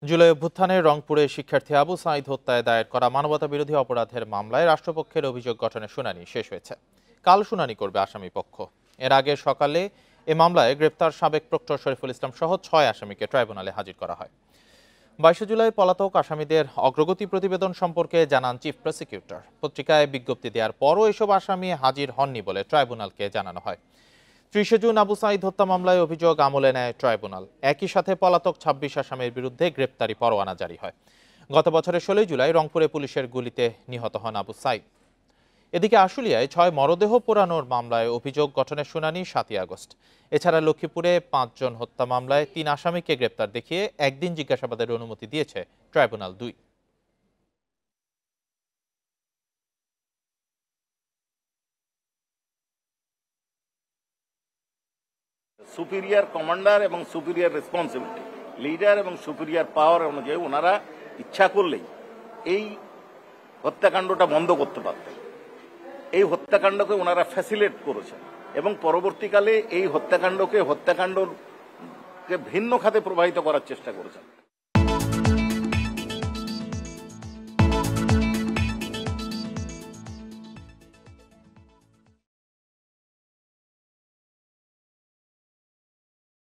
জুলাই অভ্যুত্থানে রংপুরে শিক্ষার্থী আবু সাঈদ হত্যায় দায়ের করা মানবতাবিরোধী অপরাধের মামলায় রাষ্ট্রপক্ষের অভিযোগ গঠনের শুনানি শেষ হয়েছে। কাল শুনানি করবে আসামি পক্ষ। এর আগে সকালে এ মামলায় গ্রেপ্তার সাবেক প্রক্টর শরীফুল ইসলাম সহ ৬ আসামিকে ট্রাইব্যুনালে হাজির করা হয়। ২২ জুলাই পলাতক আসামিদের অগ্রগতি প্রতিবেদন সম্পর্কে জানান চিফ প্রসিকিউটর। পত্রিকায় বিজ্ঞপ্তি দেওয়ার পরও এসব আসামি হাজির হননি বলে ট্রাইব্যুনালকে জানানো হয়। ৩০ জুন আবু সাঈদ হত্যা মামলায় অভিযোগ আমলে নেয় ট্রাইব্যুনাল। একই সাথে পলাতক ২৬ আসামির বিরুদ্ধে গ্রেপ্তারি পরোয়ানা জারি হয়। গত বছরের ১৬ জুলাই রংপুরে পুলিশের গুলিতে নিহত হন আবু সাঈদ। এদিকে আশুলিয়ায় ৬ মরদেহ পোড়ানোর মামলায় অভিযোগ গঠনের শুনানি ৭ই আগস্ট। এছাড়া লক্ষ্মীপুরে ৫ জন হত্যা মামলায় ৩ আসামিকে গ্রেপ্তার দেখিয়ে একদিন জিজ্ঞাসাবাদের অনুমতি দিয়েছে ট্রাইব্যুনাল ২। সুপিরিয়র কমান্ডার এবং সুপিরিয়র রেসপন্সিবিলিটি, লিডার এবং সুপিরিয়র পাওয়ার অনুযায়ী ওনারা ইচ্ছা করলেই এই হত্যাকাণ্ডটা বন্ধ করতে পারতেন। এই হত্যাকাণ্ডকে ওনারা ফ্যাসিলিটেট করেছেন এবং পরবর্তীকালে এই হত্যাকাণ্ডকে ভিন্ন খাতে প্রবাহিত করার চেষ্টা করেছেন।